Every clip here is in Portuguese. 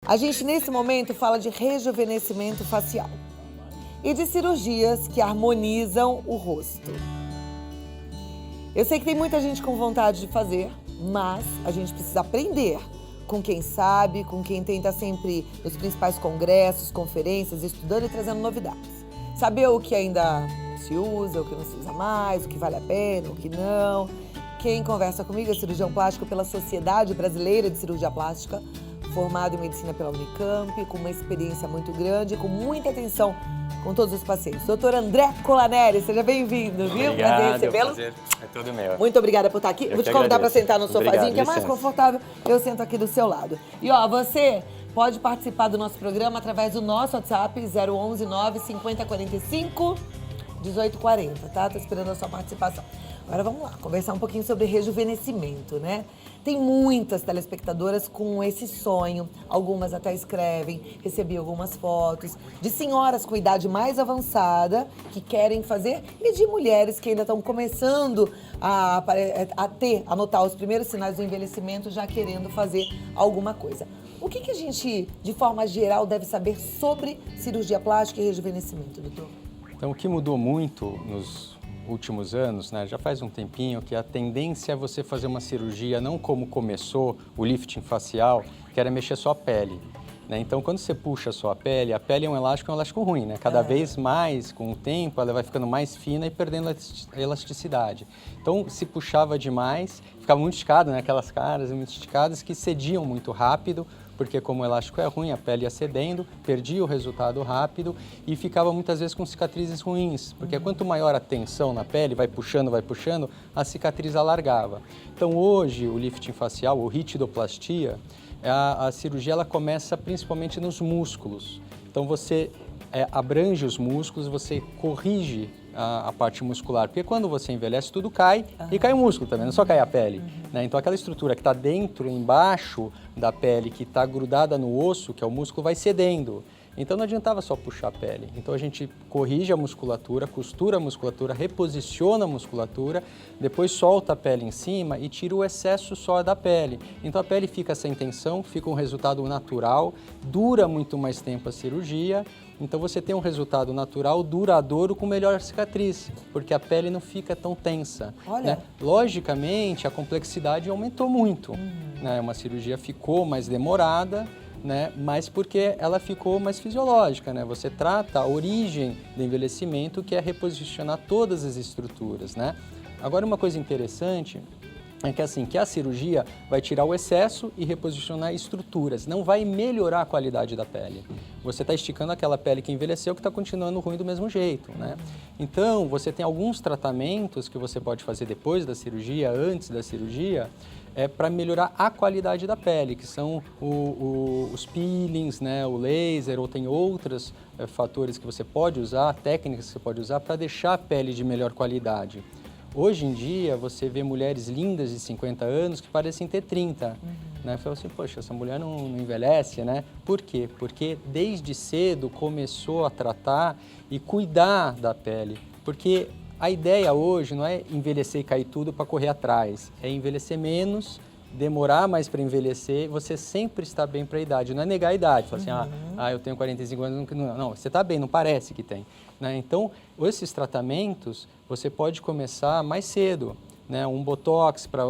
A gente, nesse momento, fala de rejuvenescimento facial e de cirurgias que harmonizam o rosto. Eu sei que tem muita gente com vontade de fazer, mas a gente precisa aprender com quem sabe, com quem tenta sempre nos principais congressos, conferências, estudando e trazendo novidades. Saber o que ainda se usa, o que não se usa mais, o que vale a pena, o que não. Quem conversa comigo é cirurgião plástico pela Sociedade Brasileira de Cirurgia Plástica, formado em medicina pela Unicamp, com uma experiência muito grande, com muita atenção com todos os pacientes. Doutor André Colaneri, seja bem-vindo, viu? Obrigado, Prazer recebê-lo. prazer é todo meu. Muito obrigada por estar aqui. Vou te convidar para sentar no sofazinho, que é mais confortável. Eu sento aqui do seu lado. E ó, você pode participar do nosso programa através do nosso WhatsApp, 011 95045 1840, tá? Tô esperando a sua participação. Agora vamos lá, conversar um pouquinho sobre rejuvenescimento, né? Tem muitas telespectadoras com esse sonho, algumas até escrevem, recebi algumas fotos de senhoras com idade mais avançada que querem fazer e de mulheres que ainda estão começando a notar os primeiros sinais do envelhecimento, já querendo fazer alguma coisa. O que a gente, de forma geral, deve saber sobre cirurgia plástica e rejuvenescimento, doutor? Então, o que mudou muito nos últimos anos, né, já faz um tempinho, que a tendência é você fazer uma cirurgia não como começou o lifting facial, que era mexer só a pele. Né? Então, quando você puxa só a pele é um elástico ruim, né? Cada vez mais, com o tempo, ela vai ficando mais fina e perdendo a elasticidade. Então, se puxava demais, ficava muito esticado, né? Aquelas caras muito esticadas que cediam muito rápido, porque como o elástico é ruim, a pele ia cedendo, perdia o resultado rápido e ficava muitas vezes com cicatrizes ruins, porque quanto maior a tensão na pele, vai puxando, a cicatriz alargava. Então hoje o lifting facial, ou ritidoplastia, a cirurgia ela começa principalmente nos músculos. Então você abrange os músculos, você corrige a parte muscular, porque quando você envelhece tudo cai e cai o músculo também, não só cai a pele. Né? Então aquela estrutura que está dentro, embaixo da pele, que está grudada no osso, que é o músculo, vai cedendo. Então não adiantava só puxar a pele. Então a gente corrige a musculatura, costura a musculatura, reposiciona a musculatura, depois solta a pele em cima e tira o excesso só da pele. Então a pele fica sem tensão, fica um resultado natural, dura muito mais tempo a cirurgia. Então você tem um resultado natural, duradouro, com melhor cicatriz, porque a pele não fica tão tensa. Olha. Né? Logicamente, a complexidade aumentou muito. Né? Uma cirurgia ficou mais demorada, né? Mas porque ela ficou mais fisiológica. Né? Você trata a origem do envelhecimento, que é reposicionar todas as estruturas. Né? Agora, uma coisa interessante é que assim, que a cirurgia vai tirar o excesso e reposicionar estruturas, não vai melhorar a qualidade da pele. Você está esticando aquela pele que envelheceu, que está continuando ruim do mesmo jeito, né? Então, você tem alguns tratamentos que você pode fazer depois da cirurgia, antes da cirurgia, para melhorar a qualidade da pele, que são os peelings, né, o laser, ou tem outros fatores que você pode usar, técnicas que você pode usar para deixar a pele de melhor qualidade. Hoje em dia, você vê mulheres lindas de 50 anos que parecem ter 30. Né? Fala assim, poxa, essa mulher não envelhece, né? Por quê? Porque desde cedo começou a tratar e cuidar da pele. Porque a ideia hoje não é envelhecer e cair tudo para correr atrás. É envelhecer menos, demorar mais para envelhecer, você sempre está bem para a idade. Não é negar a idade, falar assim, eu tenho 45 anos, não, você está bem, não parece que tem. Né? Então, esses tratamentos, você pode começar mais cedo, né? Um botox para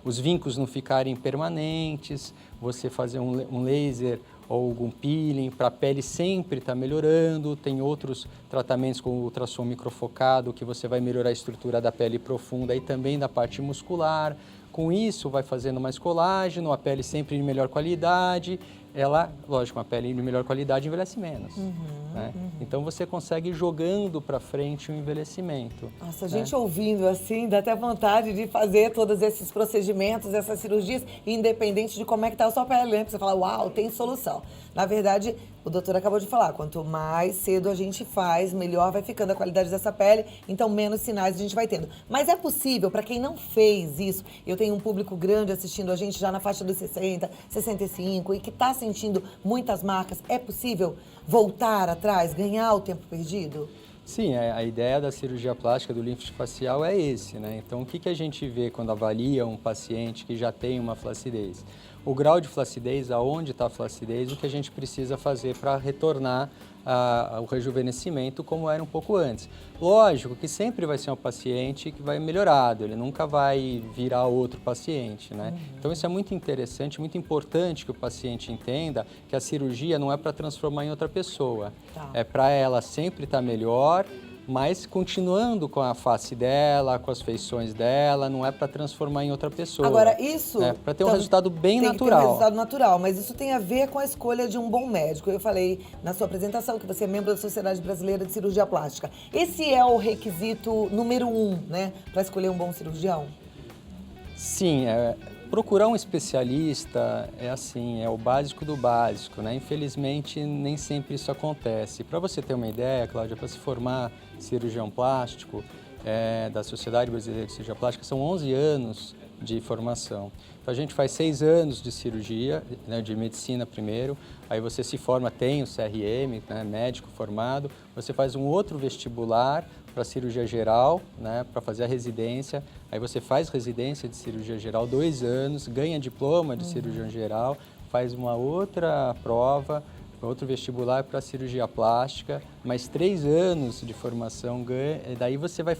os vincos não ficarem permanentes, você fazer um laser ou algum peeling para a pele sempre estar melhorando. Tem outros tratamentos com ultrassom microfocado que você vai melhorar a estrutura da pele profunda e também da parte muscular. Com isso, vai fazendo mais colágeno, a pele sempre de melhor qualidade. Ela, lógico, uma pele de melhor qualidade envelhece menos. Né? Então você consegue ir jogando para frente o envelhecimento. Nossa, a gente ouvindo assim, dá até vontade de fazer todos esses procedimentos, essas cirurgias, independente de como é que tá a sua pele, né? Você fala, uau, tem solução. Na verdade, o doutor acabou de falar, quanto mais cedo a gente faz, melhor vai ficando a qualidade dessa pele, então menos sinais a gente vai tendo. Mas é possível, para quem não fez isso, eu tenho um público grande assistindo a gente já na faixa dos 60, 65 e que está sentindo muitas marcas, é possível voltar atrás, ganhar o tempo perdido? Sim, a ideia da cirurgia plástica, do lifting facial é esse, né? Então, o que a gente vê quando avalia um paciente que já tem uma flacidez? o grau de flacidez, aonde está a flacidez, o que a gente precisa fazer para retornar o rejuvenescimento como era um pouco antes. Lógico que sempre vai ser um paciente que vai melhorado, ele nunca vai virar outro paciente, né? Então isso é muito interessante, muito importante que o paciente entenda que a cirurgia não é para transformar em outra pessoa, é para ela sempre estar melhor, mas continuando com a face dela, com as feições dela, não é para transformar em outra pessoa. Agora, isso... É para ter um resultado bem natural. Tem que ter um resultado natural, mas isso tem a ver com a escolha de um bom médico. Eu falei na sua apresentação que você é membro da Sociedade Brasileira de Cirurgia Plástica. Esse é o requisito número 1, né, para escolher um bom cirurgião? Sim, procurar um especialista é o básico do básico, né? Infelizmente, nem sempre isso acontece. Para você ter uma ideia, Cláudia, para se formar cirurgião plástico da Sociedade Brasileira de Cirurgia Plástica, são 11 anos de formação. Então, a gente faz 6 anos de cirurgia, né, de medicina primeiro, aí você se forma, tem o CRM, né, médico formado, você faz um outro vestibular para cirurgia geral, né, para fazer a residência, aí você faz residência de cirurgia geral 2 anos, ganha diploma de cirurgião geral, faz uma outra prova, outro vestibular para cirurgia plástica, mais 3 anos de formação, daí você vai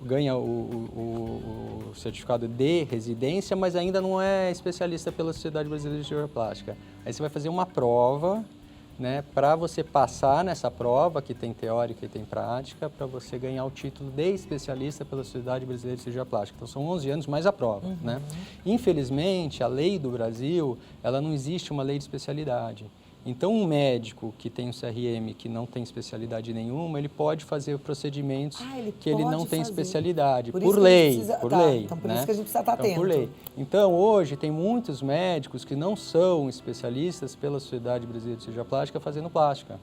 ganha o certificado de residência, mas ainda não é especialista pela Sociedade Brasileira de Cirurgia Plástica. Aí você vai fazer uma prova, né, para você passar nessa prova, que tem teórica e tem prática, para você ganhar o título de especialista pela Sociedade Brasileira de Cirurgia Plástica. Então, são 11 anos mais a prova, né? Infelizmente, a lei do Brasil, ela não existe uma lei de especialidade. Então, um médico que tem um CRM que não tem especialidade nenhuma, ele pode fazer procedimentos que ele não tem especialidade, por lei. Então, por isso que a gente precisa estar atento. Por lei. Então, hoje, tem muitos médicos que não são especialistas pela Sociedade Brasileira de Cirurgia Plástica fazendo plástica.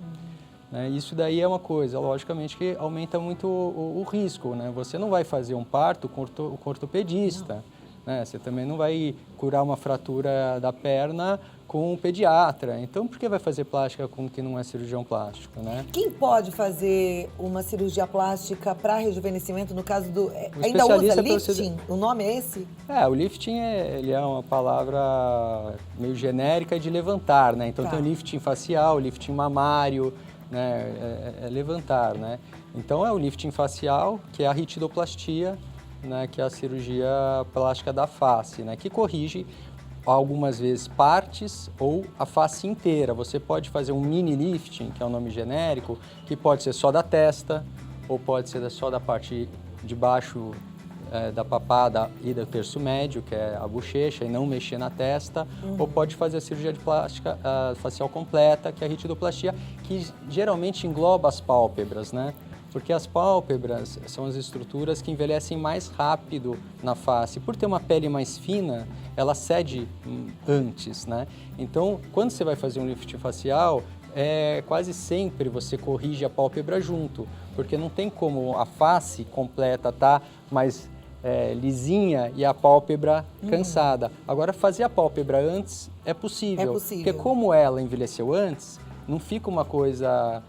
Né? Isso daí é uma coisa, logicamente, que aumenta muito o risco. Né? Você não vai fazer um parto com o ortopedista. Né? Você também não vai curar uma fratura da perna com um pediatra. Então, por que vai fazer plástica com quem não é cirurgião plástico, né? Quem pode fazer uma cirurgia plástica para rejuvenescimento, no caso do... ainda usa lifting? O nome é esse? O lifting ele é uma palavra meio genérica de levantar, né? Então, tem o lifting facial, o lifting mamário, né? É levantar, né? Então, é o lifting facial, que é a ritidoplastia, né? Que é a cirurgia plástica da face, né? Que corrige algumas vezes partes ou a face inteira. Você pode fazer um mini lifting, que é um nome genérico, que pode ser só da testa, ou pode ser só da parte de baixo da papada e do terço médio, que é a bochecha, e não mexer na testa, ou pode fazer a cirurgia de plástica facial completa, que é a ritidoplastia, que geralmente engloba as pálpebras, né? Porque as pálpebras são as estruturas que envelhecem mais rápido na face. Por ter uma pele mais fina, ela cede antes, né? Então, quando você vai fazer um lifting facial, quase sempre você corrige a pálpebra junto, porque não tem como a face completa estar mais lisinha e a pálpebra cansada. Agora, fazer a pálpebra antes é possível. É possível. Porque como ela envelheceu antes, não fica uma coisa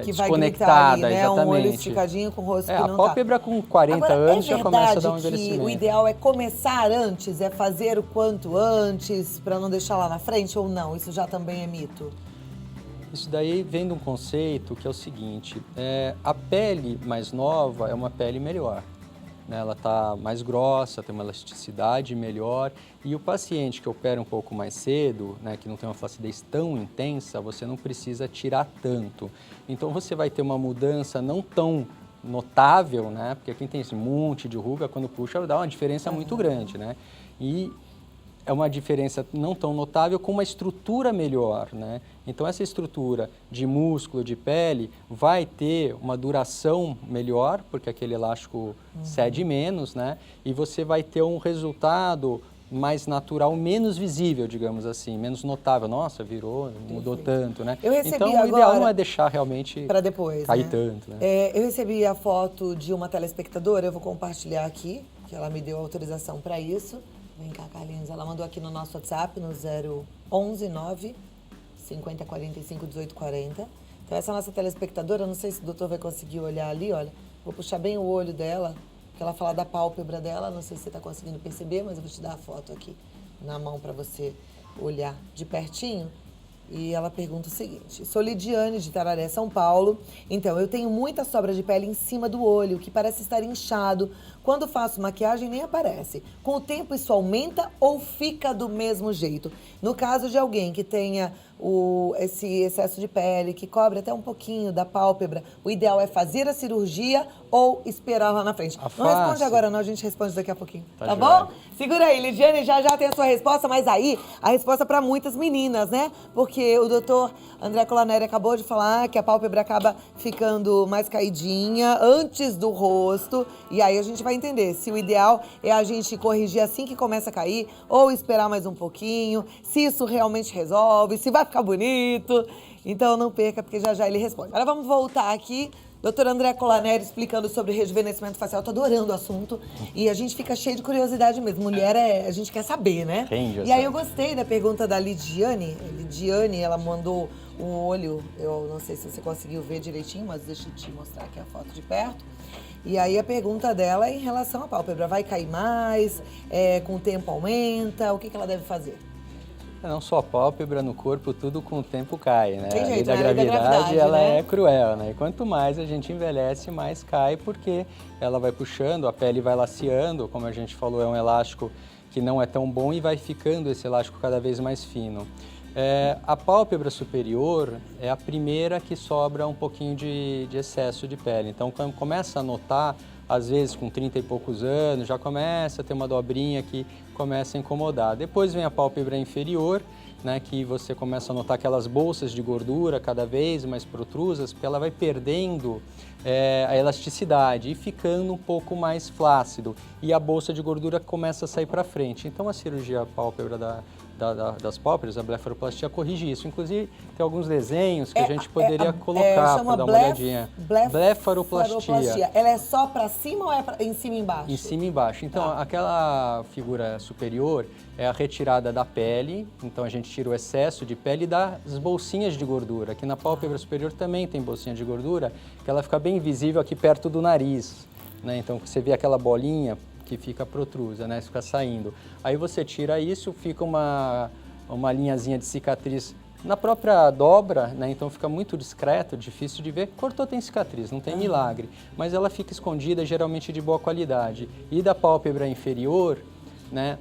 que vai desconectada, ali, né? exatamente. Um olho esticadinho com o rosto que não tá. A pálpebra com 40 anos já começa a dar um envelhecimento. O ideal é começar antes, é fazer o quanto antes, para não deixar lá na frente, ou não? Isso já também é mito? Isso daí vem de um conceito que é o seguinte, a pele mais nova é uma pele melhor. Ela está mais grossa, tem uma elasticidade melhor, e o paciente que opera um pouco mais cedo, né, que não tem uma flacidez tão intensa, você não precisa tirar tanto. Então você vai ter uma mudança não tão notável, né, porque quem tem esse monte de ruga, quando puxa, dá uma diferença muito grande, né? E é uma diferença não tão notável com uma estrutura melhor, né? Então, essa estrutura de músculo, de pele, vai ter uma duração melhor, porque aquele elástico cede menos, né? E você vai ter um resultado mais natural, menos visível, digamos assim, menos notável. Nossa, virou, mudou tanto, né? Eu recebi então, agora, o ideal não é deixar realmente para depois, cair né? tanto. Né? Eu recebi a foto de uma telespectadora, eu vou compartilhar aqui, que ela me deu autorização para isso. Vem cá, Carlinhos. Ela mandou aqui no nosso WhatsApp, no 011 9 50 45 18 40. Então, essa nossa telespectadora, não sei se o doutor vai conseguir olhar ali, olha. Vou puxar bem o olho dela, porque ela fala da pálpebra dela. Não sei se você está conseguindo perceber, mas eu vou te dar a foto aqui na mão para você olhar de pertinho. E ela pergunta o seguinte: sou Lidiane, de Tararé, São Paulo. Então, eu tenho muita sobra de pele em cima do olho, que parece estar inchado. Quando faço maquiagem, nem aparece. Com o tempo, isso aumenta ou fica do mesmo jeito? No caso de alguém que tenha esse excesso de pele, que cobre até um pouquinho da pálpebra, o ideal é fazer a cirurgia ou esperar lá na frente? Não responde agora não, a gente responde daqui a pouquinho. Tá bom? Segura aí, Lidiane, já tem a sua resposta, mas aí a resposta é para muitas meninas, né? Porque o doutor André Colaneri acabou de falar que a pálpebra acaba ficando mais caidinha antes do rosto, e aí a gente vai entender se o ideal é a gente corrigir assim que começa a cair ou esperar mais um pouquinho, se isso realmente resolve, se vai ficar bonito. Então não perca, porque já ele responde. Agora vamos voltar aqui. Doutor André Colaneri explicando sobre rejuvenescimento facial. Eu tô adorando o assunto. E a gente fica cheio de curiosidade mesmo. Mulher, a gente quer saber, né? E aí eu gostei da pergunta da Lidiane. Lidiane, ela mandou um olho. Eu não sei se você conseguiu ver direitinho, mas deixa eu te mostrar aqui a foto de perto. E aí a pergunta dela é em relação à pálpebra. Vai cair mais? Com o tempo aumenta? O que ela deve fazer? Não só a pálpebra, no corpo, tudo com o tempo cai, né? Tem jeito, a lei da gravidade, ela né? é cruel, né? E quanto mais a gente envelhece, mais cai, porque ela vai puxando, a pele vai laceando, como a gente falou, é um elástico que não é tão bom e vai ficando esse elástico cada vez mais fino. A pálpebra superior é a primeira que sobra um pouquinho de excesso de pele. Então, quando começa a notar, às vezes com 30 e poucos anos, já começa a ter uma dobrinha que começa a incomodar. Depois vem a pálpebra inferior, né, que você começa a notar aquelas bolsas de gordura cada vez mais protrusas, porque ela vai perdendo a elasticidade e ficando um pouco mais flácido. E a bolsa de gordura começa a sair para frente. Então, a cirurgia pálpebra das pálpebras, a blefaroplastia, corrige isso. Inclusive, tem alguns desenhos que a gente poderia colocar para dar uma olhadinha. Blefaroplastia. Ela é só para cima ou é em cima e embaixo? Em cima e embaixo. Então, aquela figura superior é a retirada da pele. Então, a gente tira o excesso de pele e dá as bolsinhas de gordura. Aqui na pálpebra superior também tem bolsinha de gordura, que ela fica bem visível aqui perto do nariz, né? Então, você vê aquela bolinha que fica protrusa, né? Fica saindo. Aí você tira isso, fica uma linhazinha de cicatriz na própria dobra, né? Então fica muito discreto, difícil de ver. Cortou, tem cicatriz, não tem milagre, mas ela fica escondida, geralmente de boa qualidade. E da pálpebra inferior, né?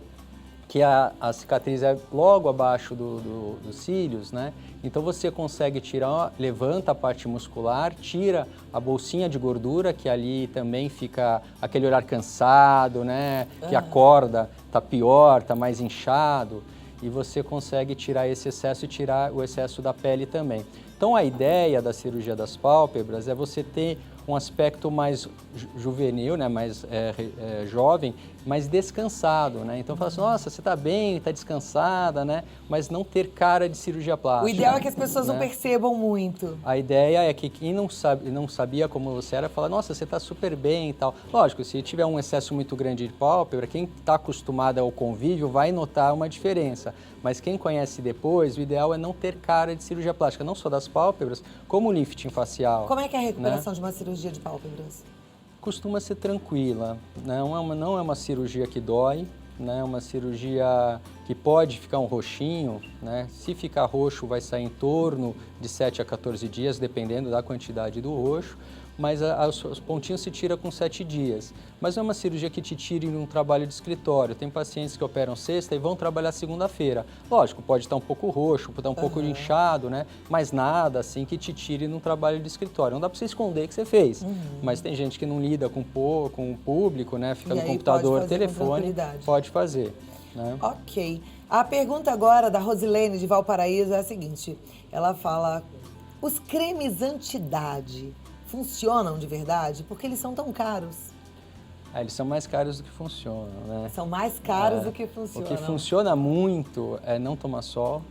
Que a cicatriz é logo abaixo dos cílios, né? Então você consegue tirar, levanta a parte muscular, tira a bolsinha de gordura, que ali também fica aquele olhar cansado, né? Que acorda, tá pior, tá mais inchado, e você consegue tirar esse excesso e tirar o excesso da pele também. Então a ideia da cirurgia das pálpebras é você ter um aspecto mais juvenil, né, mais jovem, mais descansado, né? Então fala assim, nossa, você está bem, está descansada, né? Mas não ter cara de cirurgia plástica. O ideal é que as pessoas não percebam muito. A ideia é que quem não sabia como você era, fala, nossa, você está super bem e tal. Lógico, se tiver um excesso muito grande de pálpebra, quem está acostumado ao convívio vai notar uma diferença. Mas quem conhece depois, o ideal é não ter cara de cirurgia plástica, não só das pálpebras, como o lifting facial. Como é que é a recuperação de uma cirurgia de pálpebras? Costuma ser tranquila, não é uma cirurgia que dói, né? É uma cirurgia que pode ficar um roxinho, né? Se ficar roxo vai sair em torno de 7 a 14 dias, dependendo da quantidade do roxo, mas os pontinhos se tira com 7 dias. Mas não é uma cirurgia que te tire num trabalho de escritório. Tem pacientes que operam sexta e vão trabalhar segunda-feira. Lógico, pode estar um pouco roxo, pode estar um pouco inchado, né? Mas nada assim que te tire num trabalho de escritório. Não dá para você esconder que você fez. Mas tem gente que não lida com o público, né? Fica no computador, telefone, pode fazer. Né? Ok. A pergunta agora da Rosilene de Valparaíso é a seguinte. Ela fala, os cremes anti-idade funcionam de verdade? Porque eles são tão caros. Eles são mais caros do que funcionam, né? São mais caros do que funcionam. O que funciona muito é não tomar sol,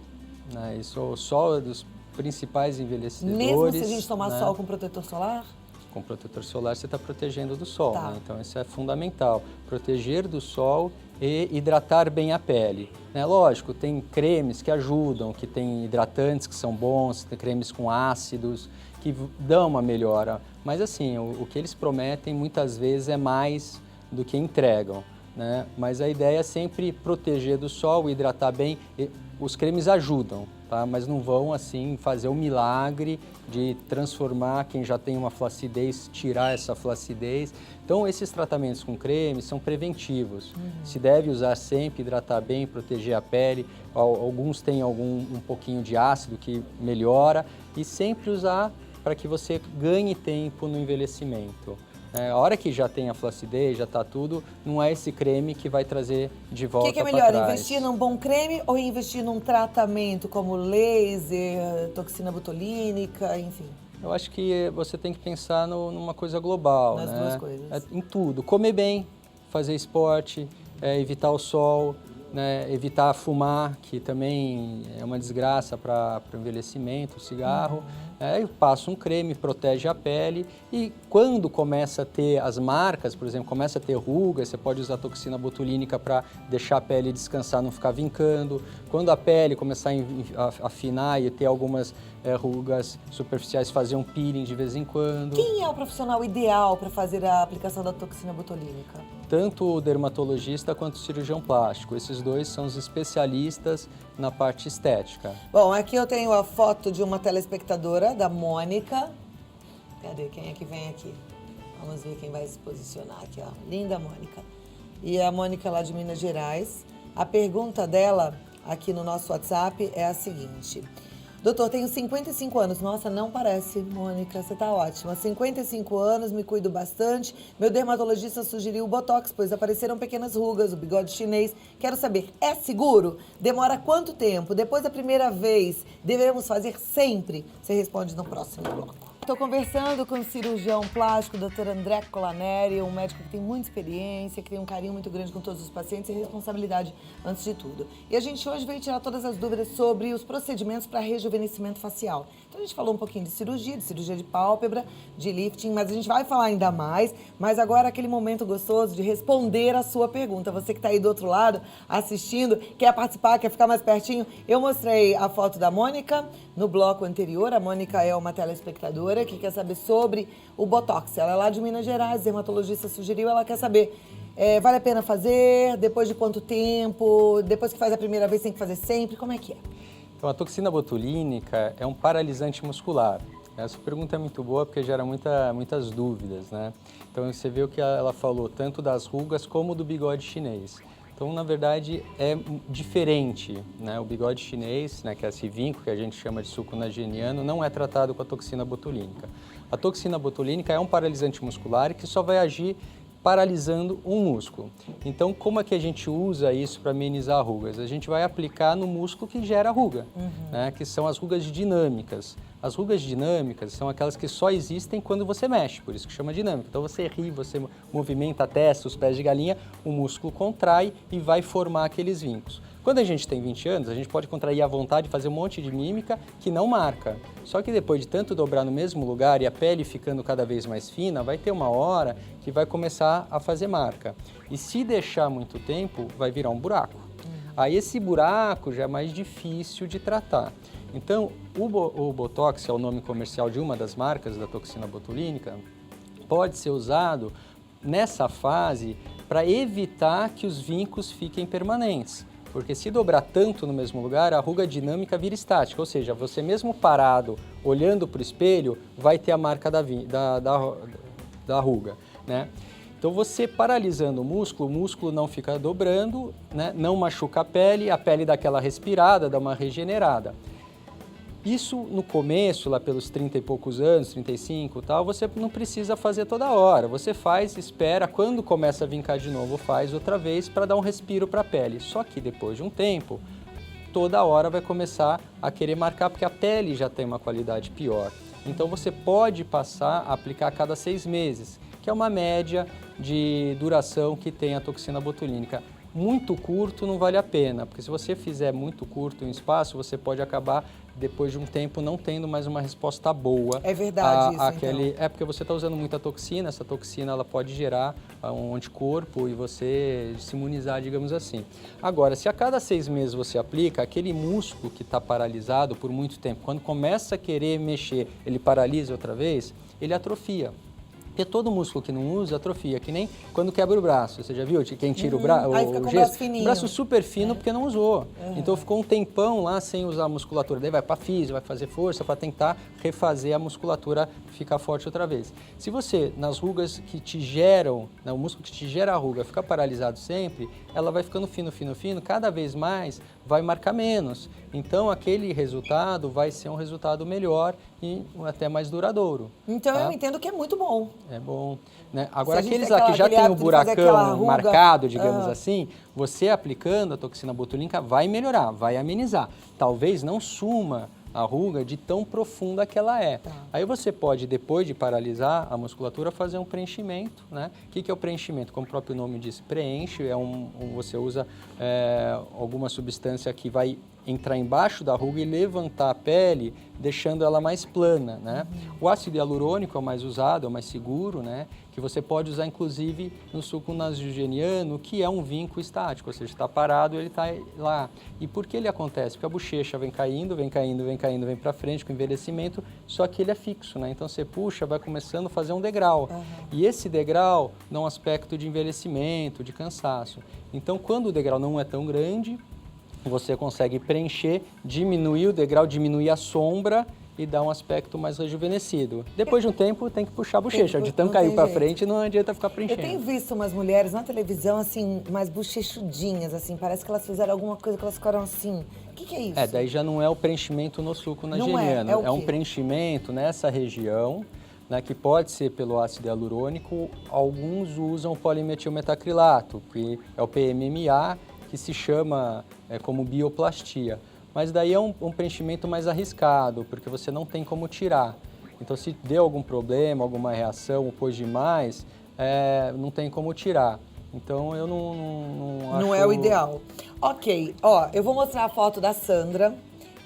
né? Isso, o sol é dos principais envelhecedores. Mesmo se a gente tomar sol com protetor solar? Com protetor solar você está protegendo do sol, né? Então isso é fundamental. Proteger do sol e hidratar bem a pele, né? Lógico, tem cremes que ajudam, que tem hidratantes que são bons, tem cremes com ácidos, que dão uma melhora, mas assim, o que eles prometem muitas vezes é mais do que entregam, né? Mas a ideia é sempre proteger do sol, hidratar bem. os cremes ajudam, tá? Mas não vão, assim, fazer o milagre de transformar quem já tem uma flacidez, tirar essa flacidez. Então, esses tratamentos com creme são preventivos. Se deve usar sempre, hidratar bem, proteger a pele. Alguns têm um pouquinho de ácido que melhora. E sempre usar para que você ganhe tempo no envelhecimento. A hora que já tem a flacidez, já está tudo, não é esse creme que vai trazer de volta para trás. O que é melhor, investir num bom creme ou investir num tratamento como laser, toxina botulínica, enfim? Eu acho que você tem que pensar numa coisa global, Nas duas coisas. Em tudo. Comer bem, fazer esporte, evitar o sol, né? Evitar fumar, que também é uma desgraça para o envelhecimento, o cigarro. Passa um creme, protege a pele e quando começa a ter as marcas, por exemplo, começa a ter rugas, você pode usar toxina botulínica para deixar a pele descansar, não ficar vincando. Quando a pele começar a afinar e ter algumas rugas superficiais, fazer um peeling de vez em quando. Quem é o profissional ideal para fazer a aplicação da toxina botulínica? Tanto o dermatologista quanto o cirurgião plástico. Esses dois são os especialistas na parte estética. Bom, aqui eu tenho a foto de uma telespectadora, da Mônica. Cadê? Quem é que vem aqui? Vamos ver quem vai se posicionar aqui, ó. Linda Mônica. E a Mônica lá de Minas Gerais. A pergunta dela aqui no nosso WhatsApp é a seguinte. Doutor, tenho 55 anos. Nossa, não parece, Mônica, você tá ótima. 55 anos, me cuido bastante. Meu dermatologista sugeriu o Botox, pois apareceram pequenas rugas, o bigode chinês. Quero saber, é seguro? Demora quanto tempo? Depois da primeira vez, devemos fazer sempre? Você responde no próximo bloco. Estou conversando com o cirurgião plástico, Dr. André Colaneri, um médico que tem muita experiência, que tem um carinho muito grande com todos os pacientes e responsabilidade antes de tudo. E a gente hoje veio tirar todas as dúvidas sobre os procedimentos para rejuvenescimento facial. Então a gente falou um pouquinho de cirurgia de pálpebra, de lifting, mas a gente vai falar ainda mais. Mas agora aquele momento gostoso de responder a sua pergunta. Você que está aí do outro lado assistindo, quer participar, quer ficar mais pertinho. Eu mostrei a foto da Mônica no bloco anterior. A Mônica é uma telespectadora que quer saber sobre o Botox. Ela é lá de Minas Gerais, dermatologista sugeriu, ela quer saber, vale a pena fazer? Depois de quanto tempo? Depois que faz a primeira vez, tem que fazer sempre? Como é que é? Então, a toxina botulínica é um paralisante muscular. Essa pergunta é muito boa porque gera muitas dúvidas, né? Então, você vê o que ela falou, tanto das rugas como do bigode chinês. Então, na verdade, é diferente, né? O bigode chinês, né, que é esse vinco que a gente chama de suco nageniano, não é tratado com a toxina botulínica. A toxina botulínica é um paralisante muscular que só vai agir paralisando um músculo. Então, como é que a gente usa isso para amenizar rugas? A gente vai aplicar no músculo que gera ruga, né, que são as rugas dinâmicas. As rugas dinâmicas são aquelas que só existem quando você mexe, por isso que chama dinâmica. Então, você ri, você movimenta a testa, os pés de galinha, o músculo contrai e vai formar aqueles vincos. Quando a gente tem 20 anos, a gente pode contrair à vontade, fazer um monte de mímica que não marca. Só que depois de tanto dobrar no mesmo lugar e a pele ficando cada vez mais fina, vai ter uma hora que vai começar a fazer marca. E se deixar muito tempo, vai virar um buraco. Aí esse buraco já é mais difícil de tratar. Então, o Botox, que é o nome comercial de uma das marcas da toxina botulínica, pode ser usado nessa fase para evitar que os vincos fiquem permanentes. Porque se dobrar tanto no mesmo lugar, a ruga dinâmica vira estática, ou seja, você mesmo parado, olhando para o espelho, vai ter a marca da ruga, né? Então, você paralisando o músculo não fica dobrando, né? Não machuca a pele dá aquela respirada, dá uma regenerada. Isso no começo, lá pelos 30 e poucos anos, 35 e tal, você não precisa fazer toda hora. Você faz, espera, quando começa a vincar de novo, faz outra vez para dar um respiro para a pele. Só que depois de um tempo, toda hora vai começar a querer marcar, porque a pele já tem uma qualidade pior. Então você pode passar a aplicar a cada 6 meses, que é uma média de duração que tem a toxina botulínica. Muito curto não vale a pena, porque se você fizer muito curto em um espaço, você pode acabar, depois de um tempo, não tendo mais uma resposta boa. É verdade isso, então. É porque você está usando muita toxina, essa toxina ela pode gerar um anticorpo e você se imunizar, digamos assim. Agora, se a cada 6 meses você aplica, aquele músculo que está paralisado por muito tempo, quando começa a querer mexer, ele paralisa outra vez, ele atrofia. Porque todo músculo que não usa atrofia, que nem quando quebra o braço. Você já viu? Quem tira Aí fica com o braço fininho. O braço super fino porque não usou. Então ficou um tempão lá sem usar a musculatura. Daí vai para físio, vai fazer força para tentar refazer a musculatura ficar forte outra vez. Se você, nas rugas que te geram, né, o músculo que te gera a ruga ficar paralisado sempre, ela vai ficando fino, cada vez mais vai marcar menos. Então aquele resultado vai ser um resultado melhor e até mais duradouro. Então eu entendo que é muito bom. É bom. Né? Agora, aqueles lá que já tem o buracão ruga, marcado, digamos assim, você aplicando a toxina botulínica vai melhorar, vai amenizar. Talvez não suma a ruga de tão profunda que ela é. Aí você pode, depois de paralisar a musculatura, fazer um preenchimento, né? O que é o preenchimento? Como o próprio nome diz, preenche, você usa alguma substância que vai entrar embaixo da ruga e levantar a pele, deixando ela mais plana, né? O ácido hialurônico é o mais usado, é o mais seguro, né? Que você pode usar, inclusive, no suco nasogeniano, que é um vinco estático, ou seja, está parado e ele está lá. E por que ele acontece? Porque a bochecha vem caindo, vem para frente com o envelhecimento, só que ele é fixo, né? Então você puxa, vai começando a fazer um degrau. E esse degrau dá um aspecto de envelhecimento, de cansaço. Então, quando o degrau não é tão grande, você consegue preencher, diminuir o degrau, diminuir a sombra e dar um aspecto mais rejuvenescido. Depois de um tempo, tem que puxar a bochecha. De tanto cair para frente, não adianta ficar preenchendo. Eu tenho visto umas mulheres na televisão, assim, mais bochechudinhas, assim. Parece que elas fizeram alguma coisa que elas ficaram assim. O que é isso? Daí já não é o preenchimento no suco nasogeniano. É um preenchimento nessa região, né, que pode ser pelo ácido hialurônico. Alguns usam polimetilmetacrilato, que é o PMMA, que se chama como bioplastia. Mas daí é um preenchimento mais arriscado, porque você não tem como tirar. Então, se deu algum problema, alguma reação, ou pôs demais, não tem como tirar. Então, eu não acho... Não é o ideal. Ok, eu vou mostrar a foto da Sandra.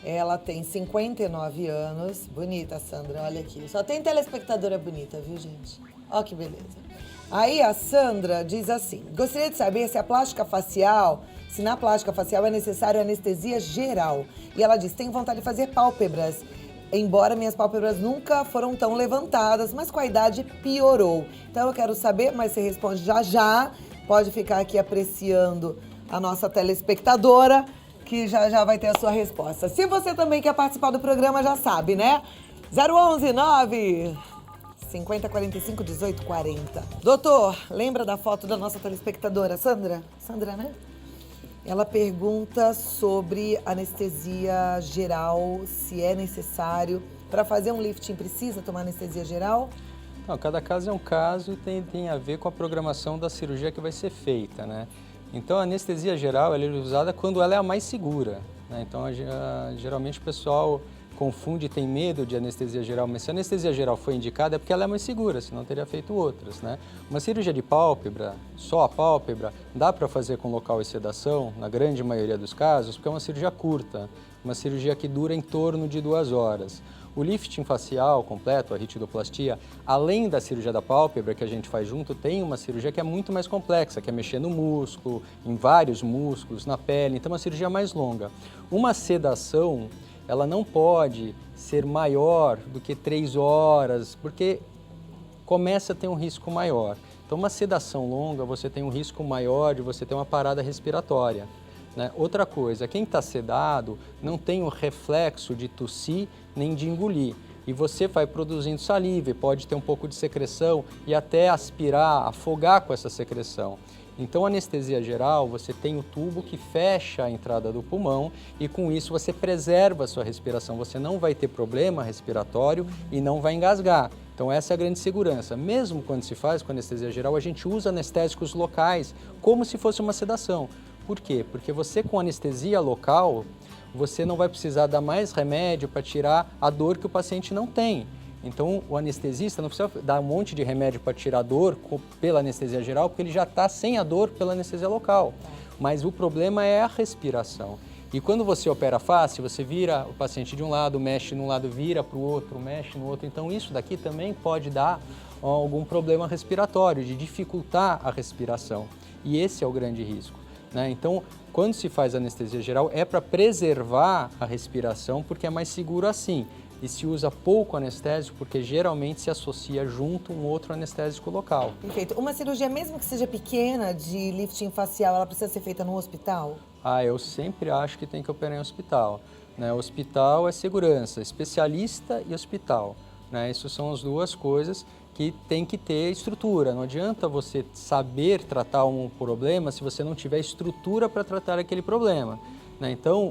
Ela tem 59 anos. Bonita, Sandra, olha aqui. Só tem telespectadora bonita, viu, gente? Ó que beleza. Aí a Sandra diz assim: gostaria de saber se na plástica facial é necessário anestesia geral. E ela diz: tenho vontade de fazer pálpebras, embora minhas pálpebras nunca foram tão levantadas, mas com a idade piorou. Então eu quero saber, mas você responde já. Pode ficar aqui apreciando a nossa telespectadora, que já vai ter a sua resposta. Se você também quer participar do programa, já sabe, né? 011 9 50 45 18 40. Doutor, lembra da foto da nossa telespectadora, Sandra? Sandra, né? Ela pergunta sobre anestesia geral, se é necessário. Para fazer um lifting, precisa tomar anestesia geral? Não, cada caso é um caso e tem a ver com a programação da cirurgia que vai ser feita, né? Então, a anestesia geral ela é usada quando ela é a mais segura, né? Então, geralmente o pessoal confunde e tem medo de anestesia geral, mas se a anestesia geral foi indicada é porque ela é mais segura, senão teria feito outras, né? Uma cirurgia de pálpebra, só a pálpebra, dá para fazer com local e sedação, na grande maioria dos casos, porque é uma cirurgia curta, uma cirurgia que dura em torno de 2 horas. O lifting facial completo, a ritidoplastia, além da cirurgia da pálpebra que a gente faz junto, tem uma cirurgia que é muito mais complexa, que é mexer no músculo, em vários músculos, na pele, então é uma cirurgia mais longa. Uma sedação, ela não pode ser maior do que 3 horas, porque começa a ter um risco maior. Então, uma sedação longa, você tem um risco maior de você ter uma parada respiratória, né? Outra coisa, quem está sedado não tem o reflexo de tossir nem de engolir. E você vai produzindo saliva e pode ter um pouco de secreção e até aspirar, afogar com essa secreção. Então, a anestesia geral, você tem o tubo que fecha a entrada do pulmão e com isso você preserva a sua respiração. Você não vai ter problema respiratório e não vai engasgar. Então, essa é a grande segurança. Mesmo quando se faz com anestesia geral, a gente usa anestésicos locais como se fosse uma sedação. Por quê? Porque você com anestesia local, você não vai precisar dar mais remédio para tirar a dor que o paciente não tem. Então, o anestesista não precisa dar um monte de remédio para tirar a dor pela anestesia geral, porque ele já está sem a dor pela anestesia local. Mas o problema é a respiração. E quando você opera a face, você vira o paciente de um lado, mexe num lado, vira para o outro, mexe no outro. Então, isso daqui também pode dar algum problema respiratório, de dificultar a respiração. E esse é o grande risco, né? Então, quando se faz anestesia geral, é para preservar a respiração, porque é mais seguro assim. e se usa pouco anestésico porque geralmente se associa junto um outro anestésico local. Perfeito. Uma cirurgia, mesmo que seja pequena, de lifting facial, ela precisa ser feita no hospital? Eu sempre acho que tem que operar em hospital, né? Hospital é segurança, especialista e hospital, né? Isso são as duas coisas que tem que ter estrutura. Não adianta você saber tratar um problema se você não tiver estrutura para tratar aquele problema, né? Então,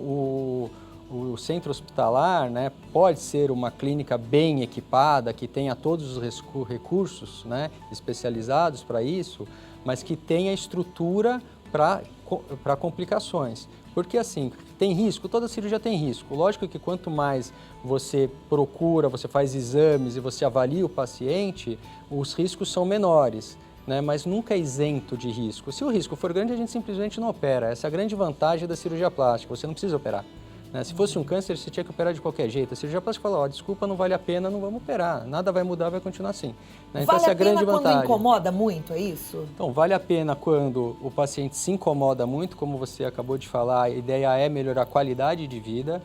o centro hospitalar, né, pode ser uma clínica bem equipada, que tenha todos os recursos, né, especializados para isso, mas que tenha estrutura para complicações. Porque assim, tem risco, toda cirurgia tem risco. Lógico que quanto mais você procura, você faz exames e você avalia o paciente, os riscos são menores, né? Mas nunca é isento de risco. Se o risco for grande, a gente simplesmente não opera. Essa é a grande vantagem da cirurgia plástica, você não precisa operar, né? Se fosse um câncer, você tinha que operar de qualquer jeito. A cirurgia plástica fala, desculpa, não vale a pena, não vamos operar. Nada vai mudar, vai continuar assim, né? Então, essa é a grande vantagem. Vale a pena quando incomoda muito, é isso? Então, vale a pena quando o paciente se incomoda muito, como você acabou de falar, a ideia é melhorar a qualidade de vida,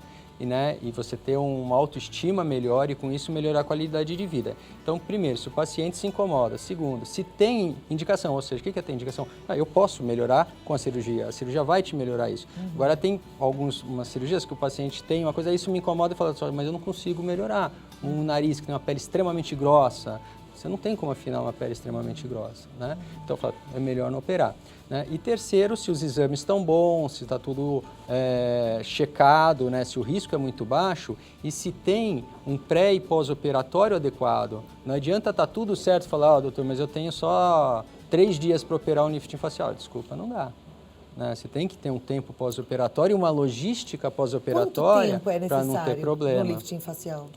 e você ter uma autoestima melhor e com isso melhorar a qualidade de vida. Então, primeiro, se o paciente se incomoda. Segundo, se tem indicação, ou seja, o que é ter indicação? Eu posso melhorar com a cirurgia vai te melhorar isso. Agora, tem umas cirurgias que o paciente tem uma coisa, isso me incomoda e fala, mas eu não consigo melhorar. Um nariz que tem uma pele extremamente grossa, você não tem como afinar uma pele extremamente grossa, né? Então, eu falo, é melhor não operar, né? E terceiro, se os exames estão bons, se está tudo checado, né? Se o risco é muito baixo e se tem um pré e pós-operatório adequado. Não adianta estar tudo certo e falar, doutor, mas eu tenho só 3 dias para operar um lifting facial. Desculpa, não dá, né? Você tem que ter um tempo pós-operatório e uma logística pós-operatória para não ter problema. No lifting facial?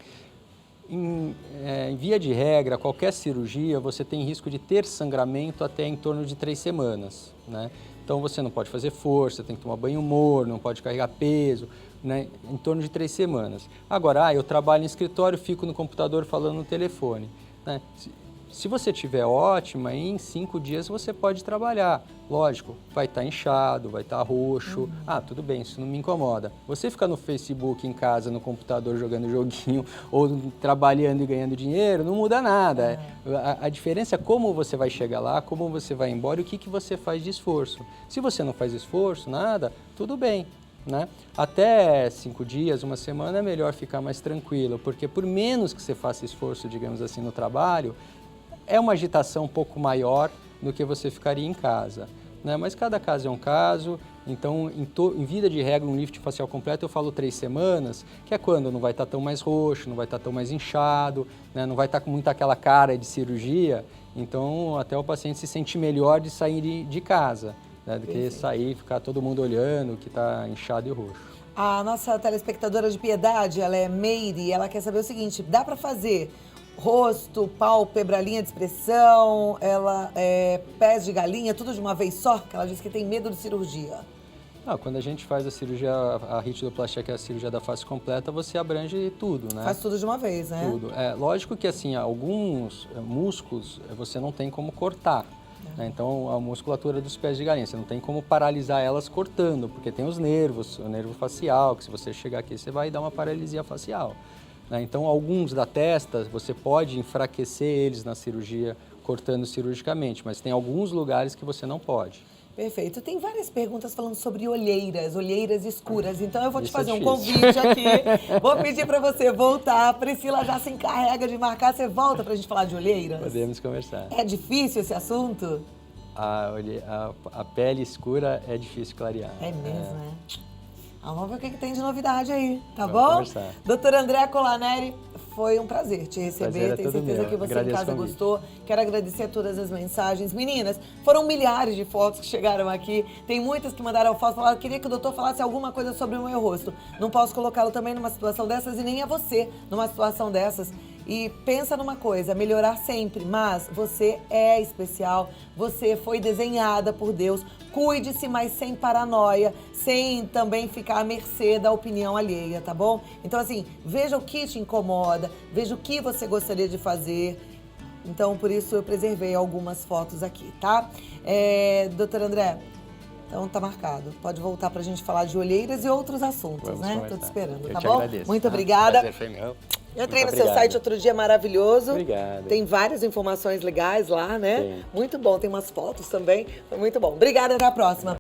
Em via de regra, qualquer cirurgia, você tem risco de ter sangramento até em torno de 3 semanas, né? Então, você não pode fazer força, tem que tomar banho morno, não pode carregar peso, né? Em torno de 3 semanas. Agora, eu trabalho em escritório, fico no computador falando no telefone, né? Se você estiver ótima, em 5 dias você pode trabalhar. Lógico, vai estar inchado, vai estar roxo. Tudo bem, isso não me incomoda. Você ficar no Facebook, em casa, no computador, jogando joguinho ou trabalhando e ganhando dinheiro, não muda nada. A diferença é como você vai chegar lá, como você vai embora e o que você faz de esforço. Se você não faz esforço, nada, tudo bem, né? Até 5 dias, 1 semana é melhor ficar mais tranquilo, porque por menos que você faça esforço, digamos assim, no trabalho, é uma agitação um pouco maior do que você ficaria em casa, né? Mas cada caso é um caso, então em vida de regra, um lifting facial completo eu falo 3 semanas, que é quando não vai estar tão mais roxo, não vai estar tão mais inchado, né? Não vai estar com muita aquela cara de cirurgia, então até o paciente se sente melhor de sair de casa, né? Do que sair e ficar todo mundo olhando que está inchado e roxo. A nossa telespectadora de piedade, ela é Meire, ela quer saber o seguinte, dá para fazer rosto, pálpebra, linha de expressão, pés de galinha, tudo de uma vez só? Que ela diz que tem medo de cirurgia. Quando a gente faz a cirurgia, a ritidoplastia, que é a cirurgia da face completa, você abrange tudo, né? Faz tudo de uma vez, né? Tudo. Lógico que, assim, alguns músculos você não tem como cortar, né? Então, a musculatura dos pés de galinha, você não tem como paralisar elas cortando, porque tem os nervos, o nervo facial, que se você chegar aqui, você vai dar uma paralisia facial. Então, alguns da testa, você pode enfraquecer eles na cirurgia, cortando cirurgicamente, mas tem alguns lugares que você não pode. Perfeito. Tem várias perguntas falando sobre olheiras escuras. Então, eu vou te fazer um convite aqui. Vou pedir para você voltar. A Priscila já se encarrega de marcar. Você volta para a gente falar de olheiras? Podemos conversar. É difícil esse assunto? A pele escura é difícil clarear. É mesmo, né? Vamos ver o que tem de novidade aí, tá Vamos bom? conversar. Doutora Andréa Colaneri, foi um prazer te receber. Tenho certeza meu. que você Agradeço em casa o convite. gostou. Quero agradecer a todas as mensagens. Meninas, foram milhares de fotos que chegaram aqui. Tem muitas que mandaram fotos, falaram, queria que o doutor falasse alguma coisa sobre o meu rosto. Não posso colocá-lo também numa situação dessas e nem a você numa situação dessas. E pensa numa coisa, melhorar sempre, mas você é especial, você foi desenhada por Deus. Cuide-se, mas sem paranoia, sem também ficar à mercê da opinião alheia, tá bom? Então, assim, veja o que te incomoda, veja o que você gostaria de fazer. Então, por isso, eu preservei algumas fotos aqui, tá? Doutora André, então tá marcado. Pode voltar pra gente falar de olheiras e outros assuntos, né? Tô te esperando, tá bom? Agradeço. Muito obrigada. Prazer foi meu. Eu entrei Muito no seu obrigado. site outro dia, maravilhoso. Obrigado. Tem várias informações legais lá, né? Tem. Muito bom, tem umas fotos também. Foi muito bom. Obrigada, até a próxima.